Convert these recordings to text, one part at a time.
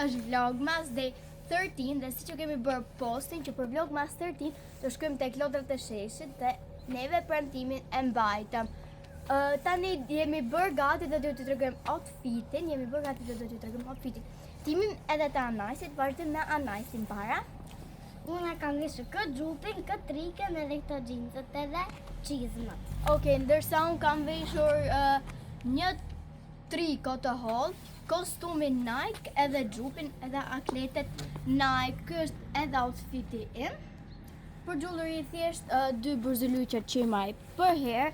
është Vlogmas Day 13 dhe si që kemi bërë postin që për Vlogmas 13 të shkojmë tek lodrat e sheshit dhe neve premtimin e mbajtëm. Tani jemi bërë gati dhe do t'ju tregojmë outfitin. Timin edhe të Anajsit, vazhdim me Anajsin para. Unë kam veshur këtë gjupin, këtë trikën edhe këto xhinset edhe çizmat. Okej, ndërsa unë kam veshur një triko të hollë, kostumin Nike edhe gjupin edhe akletet Nike. Ky është edhe outfiti im. Për gjullëri thjesht 2 burzuluqe qimaj për herë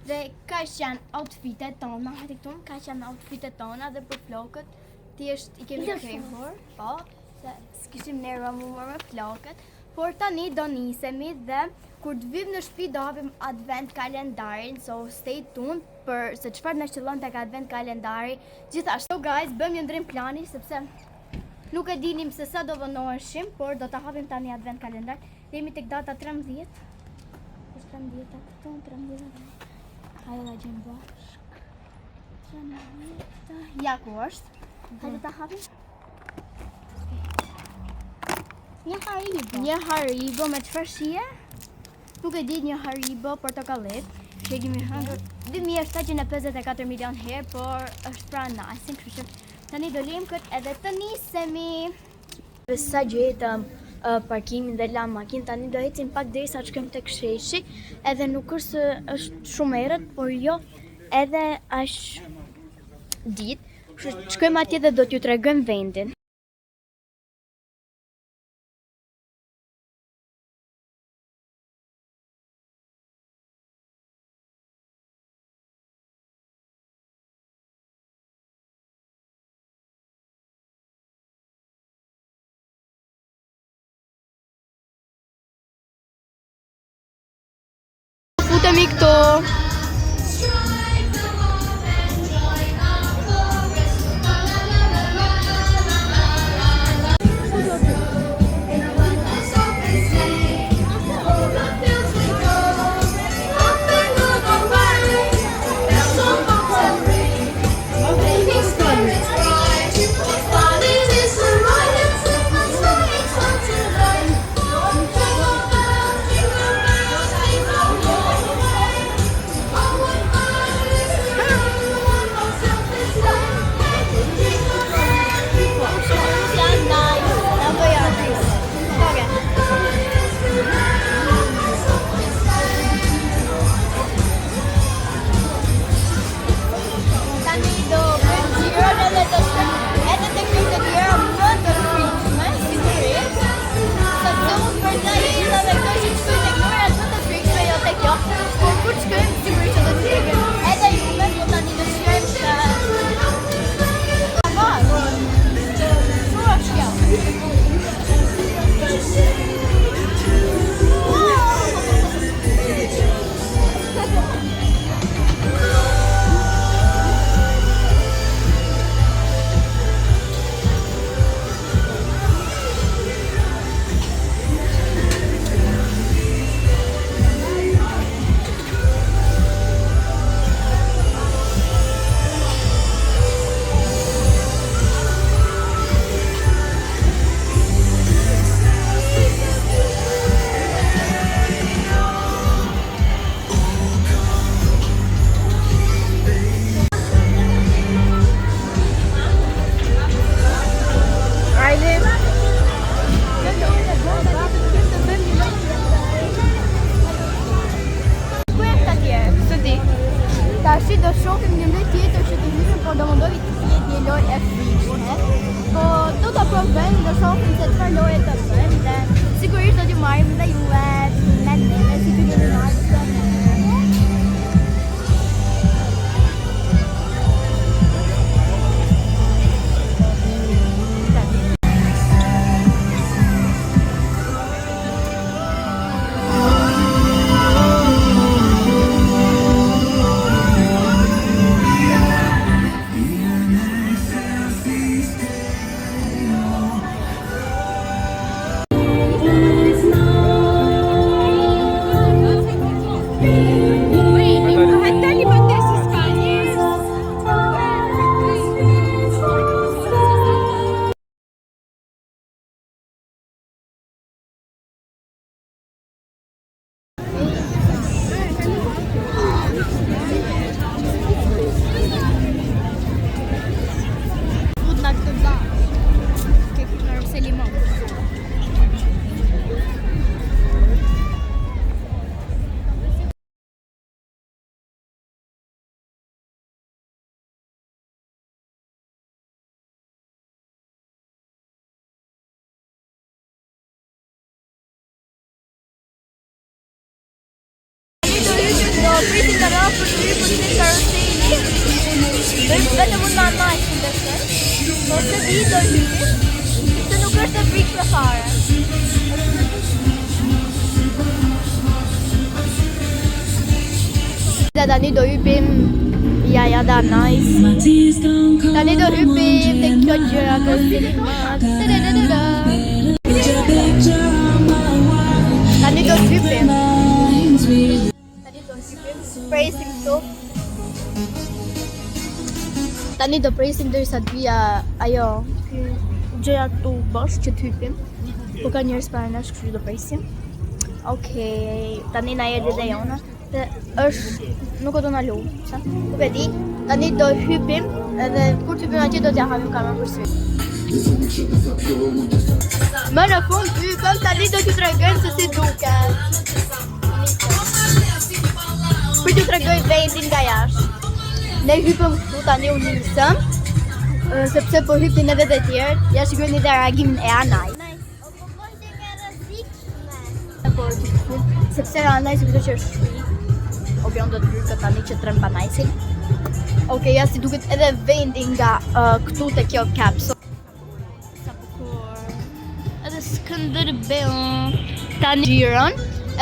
dhe kaq janë outfitet tona. Hajde këtu, kaq janë outfitet tona dhe për flokët thjesht i kemi krehur. Po, se s'kishim ne rëmuar me flokët. Por tani do nisemi dhe kur të vim në shtëpi do hapim advent kalendarin, so stay tuned për se çfarë na qellon tek advent kalendari. Gjithashtu guys, bëjmë një ndrim plani sepse nuk e dinim se sa do vonoheshim, por do ta hapim tani advent kalendar. Jemi tek data 13. Është 13 këtu, 13. Hajde la gjejmë bashkë. 13. Ja ku është? Hajde ta hapim. Një Haribo me çfarë shije? Nuk e di, një Haribo portokallit. Që kemi hëngur 2754 milion herë, por është pra Anajsin, kështu që tani do lejmë këtë edhe të nisemi. Sa gjetëm parkimin dhe la makinë, tani do ecim pak derisa të shkojmë tek sheshi, edhe nuk është shumë errët, por jo edhe aq ditë. Kështu shkojmë atje dhe do t'ju tregojmë vendin. Futemi këto. Tashi do shohim një lojë tjetër që të hyjmë, por do mundohi të jetë një lojë e frikshme. Po do ta provojmë, do shohim se çfarë loje të bëjmë dhe sigurisht do t'ju marrim dhe juve me neve si të keni marrë. prisim të rrasë për të hyrë për një karuseli. Vetëm unë ma majtë të ndërshën. Po se di do hyri, se nuk është e frikë për fare. Dhe tani do hypim, ja da nice. Tani do hypim dhe kjo gjëra karuseli Tani do hypim. Presim këtu. Tani do presim derisa të vija ajo gjëja këtu bosh që të hypim. Po ka njerëz para nesh, kështu do presim. Okej, tani na erdhi dhe jona. Dhe është nuk do na lu, sa? Nuk e di. Tani do hypim edhe kur të hypim atje do t'ja hapim kamerën përsëri. Më në fund hypëm, tani do t'ju tregojmë se si duket. Për t'ju tregoj vendin nga jashtë. Ne hypëm këtu tani u nisëm, sepse po hypin edhe të tjerë, ja shikojni dhe reagimin e Anaj. Sepse Anaj si këtë që është shpi, obion do të hyrë tani që trem Banajsin. Okej, ja si duket edhe vendin nga këtu të kjo kapsë. Sa bukur. Edhe Skënderbeu. Tani gjirën,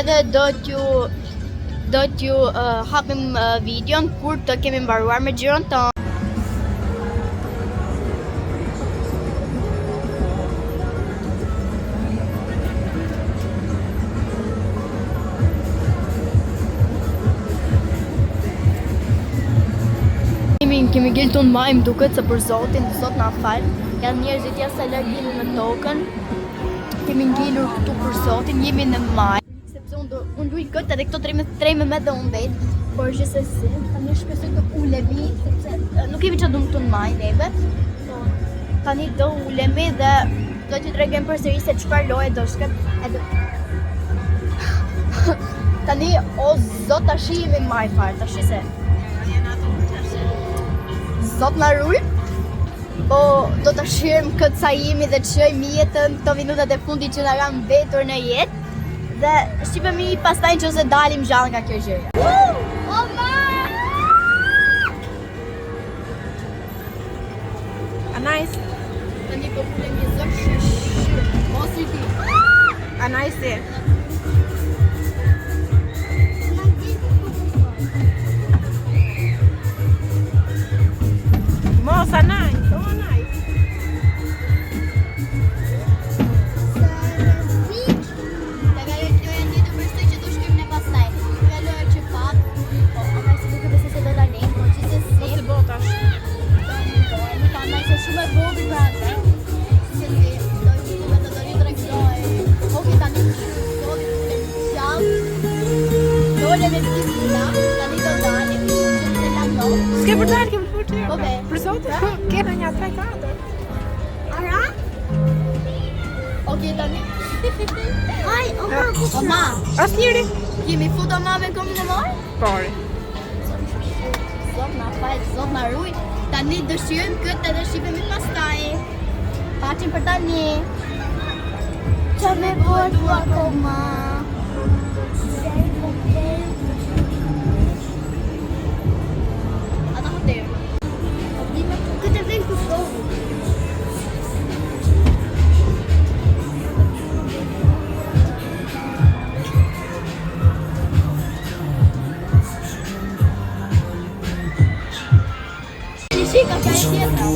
edhe do t'ju hapim videon kur të kemi mbaruar me xhiron tonë. Kemi gjeltur në majmë duket se për Zotin, Zot na fal. Janë njerëzit jashtë largimi në tokën. Kemi ngelur këtu për Zotin, jemi në majmë. Sepse unë luj këtë edhe këto trejme me dhe unë vetë. Por gjithsesi, tani shpresoj të ulemi, sepse nuk kemi çfarë këtu në majmë neve. Tani do ulemi dhe do t'ju tregojmë përsëri se çfarë loje do shkët. Tani o Zot tash jemi në majmë fare, tash se Zot na ruaj, po do të shirëm këtë sa jemi dhe të shojmë jetën këto minutat e fundit që na kanë mbetur në jetë dhe shqipemi pastaj nëse dalim gjallë nga kjo gjëja. Anajs. Tani po fulem një zot shë. Mos i di. Anajsi. Mos Anaj, kom Anaj. S'ke për dalë, ke për tjerë. Po be. Për Zotin, kena një 3-4. Ara? Okej tani. Aj, oma, kushna. Oma, As njëri. kemi fut omave në komin e marë? Pari. Zot na fal, Zot na ruaj. Tani dëshirojmë këtë edhe shihemi pastaj. Paçim për tani. Qa me bërë tu akoma? Ata hotel. Këtë vend ku shohu. Shika ka tjetra.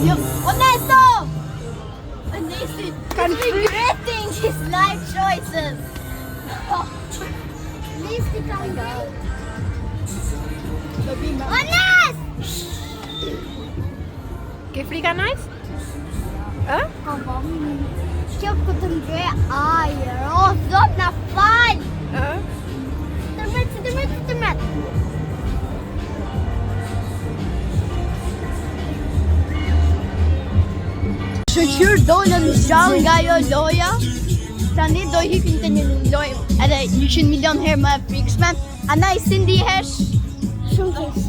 Jo, Onesto! Onesti, regretting his life choices. Listi ka nga. Do bima. Ones! Ke frika Anajs? Kjo këtë ngre ajër. O, Zot na fal! Tërmet. Shëqyr dolën gjallë nga jo loja. Tani do hikim të një lojë edhe 100 milion herë më e frikshme. Anaj, si ndihesh? Shumë kesh.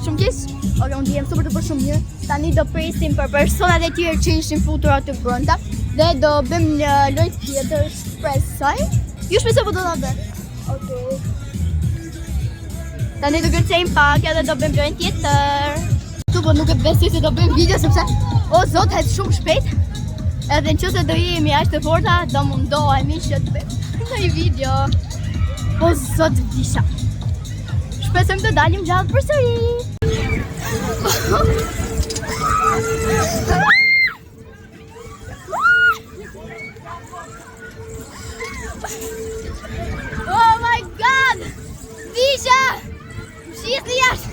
Shumë keq? Oke, unë ndihem super duper shumë mirë. Tani do presim për personat e tjerë që ishin futur aty brenda dhe do bëjmë një lojë tjetër, shpresoj. Ju shpresoj po do ta bëj. Okej. Tani do kërcejmë pak edhe do bëjmë gjojnë tjetër. Tu po nuk e besoj se do bëjmë video sepse o zot het shumë shpejt. Edhe nëse do jemi aq të forta, do mundohemi që të bëjmë një video. O zot visha. Shpresojmë të dalim gjallë përsëri. Oh my god! Visha! Shihni jashtë!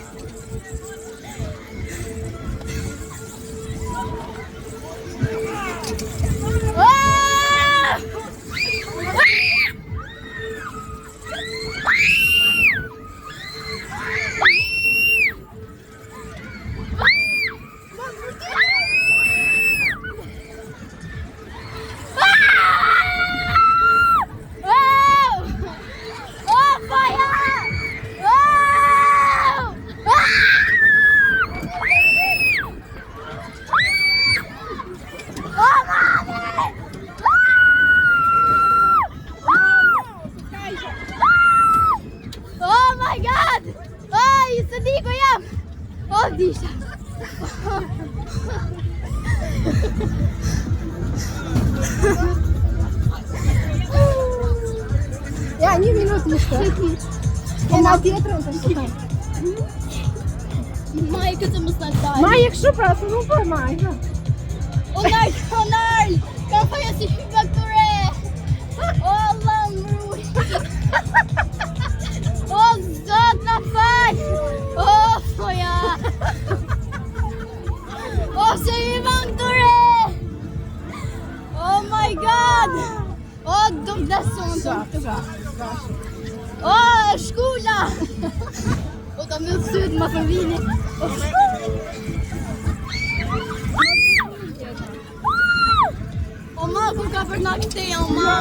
Ja, një minutë ishte. E na tjetërën të shkutaj. Maj, këtë më së taj. Maj e kështu pra, se nuk për maj. Onarl, kam faja si hypa këture. O, Allah më ruj. O, zot në faj. O, foja. O, se hypa këture. Oh my god. O, do më deson. O, shkulla. O, da më sytë më të vini. O, ma, ku ka për nga këte, o, ma.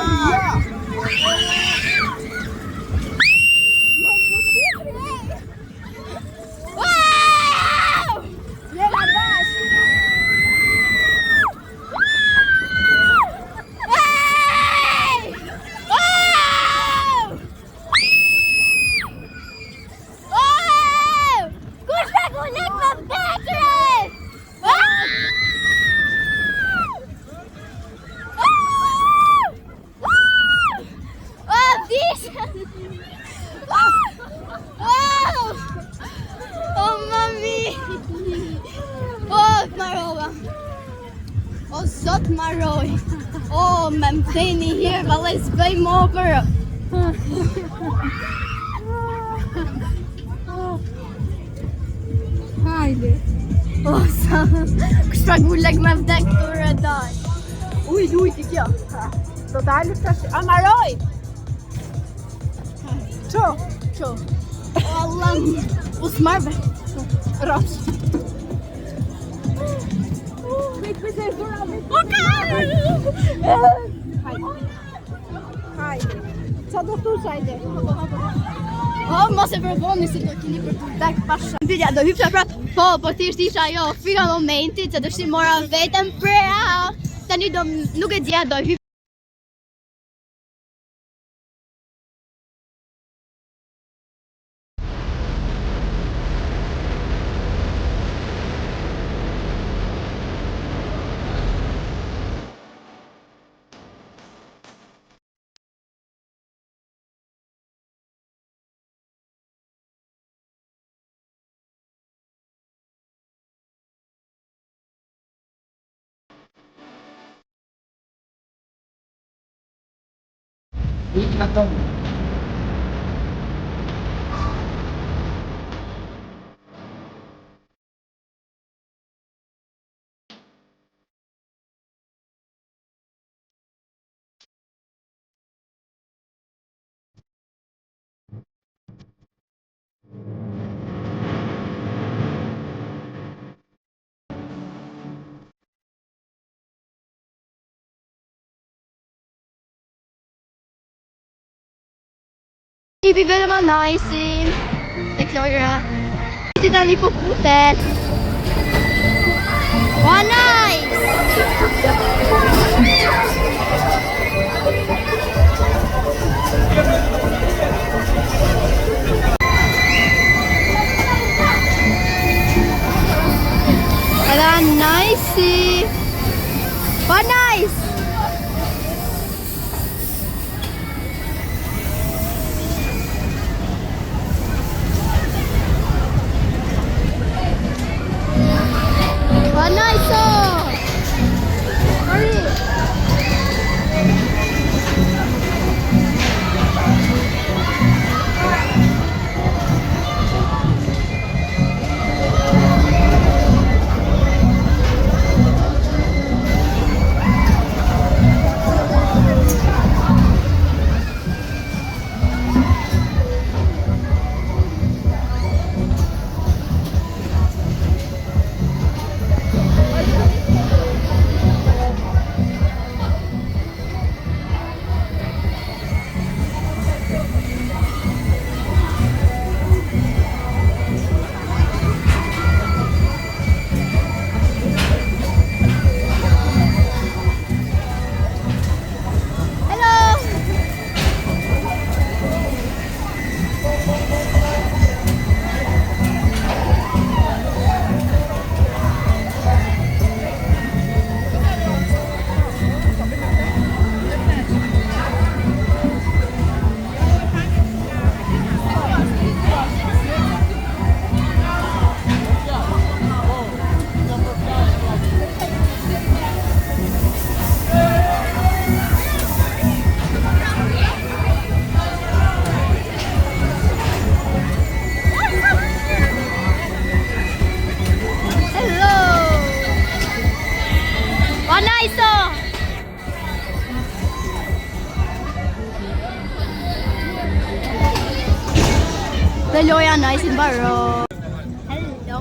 O, zot maroj. O, me më theni herë, vale s'bëj mo për. Hajde. O, sa, kështë pra gullek me vdek të rëdaj. Ujt i kjo. Do dalë të ashtë. A maroj! Qo? Qo? O, Allah, u s'marve. Rosh. Hajde. Qa do thush hajde? O, mos e përboni se do kini për të vdek pasha. Pyetja, do hypsha prap? Po thjesht isha jo, frika momentit, se dështi mora vetëm pra. Tani do, nuk e dja, do hyp. Tipi vetëm a najsi e Klojra. Ti tani po putet. O nice! nice! Nice! Dhe loja nice në baro. Hello.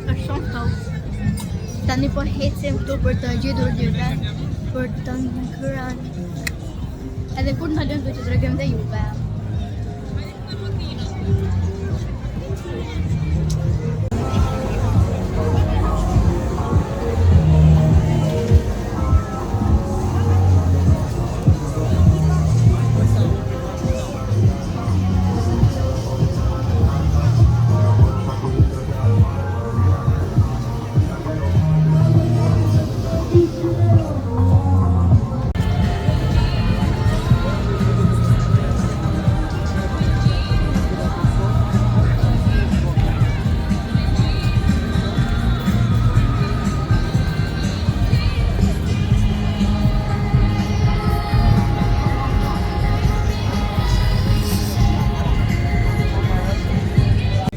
Është shumë top. Tani po hecim këtu për të gjetur dyre, për të nkërën. Edhe kur në lëndë do që të regëm dhe juve.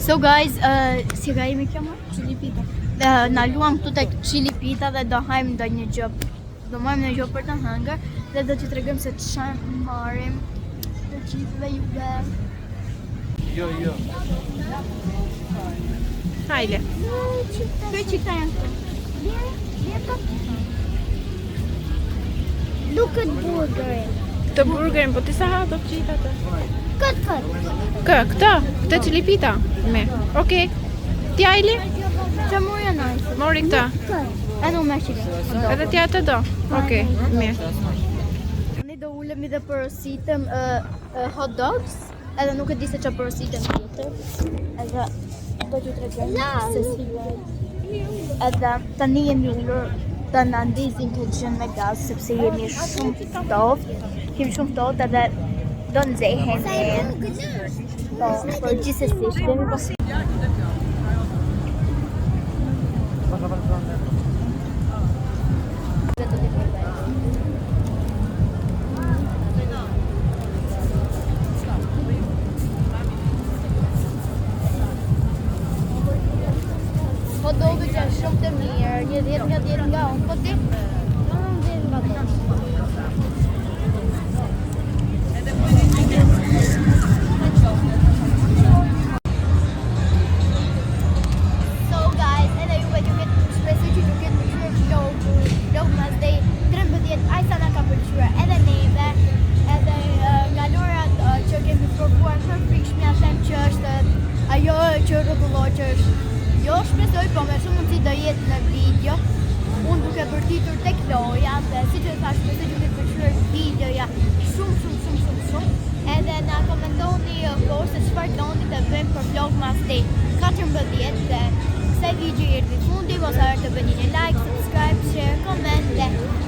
So guys, si ka jemi kjo më? Chili pita. Na luam këtu tek chili pita dhe do hajmë ndonjë gjë. Do marrim një gjë për të hëngër dhe do t'ju tregojmë se çfarë marrim. Të gjithë dhe juve. Jo. Hajde. Këto çika janë këtu. Look at burgerin. Këtë burgerin, po ti sa ha do të gjithë atë? Këtë. Këtë chili pita. Me. Okej. Ti Ajli? Që mori nice. Mori këtë. Edhe unë me shikë. Edhe ti atë do? Okej, mirë. Ne do ulemi dhe porositem hot dogs, edhe nuk e di se çfarë porositem tjetër. Edhe do t'ju tregoj se si bëhet. Edhe tani jemi ulur të na ndizin të gjën me gaz sepse jemi shumë ftohtë. Kemi shumë ftohtë edhe do nxehemi. Po, por gjithsesi kemi pas. Hot dogët janë shumë të mirë, një 10 nga unë, po ti? So guys, edhe juve ju këtë shpresoj që ju këtë pëlqyer vlogu mas dhe 13 ajsa na ka pëlqyer edhe neve, edhe nga lora që kemi provuar për frikshme ja them që është ajo që rrotulloj që është jo shpresoj, po me shumë mundësi do jetë në video. Unë duke përtitur tek loja dhe si që thash shpresoj që ju pëlqyer videoja shumë. Edhe na komentoni se çfarë doni të bëjmë për vlogmas day 14 dhe kësaj video erdhi fundi, mos harroni të bëni një like, subscribe subscribe, share, comment.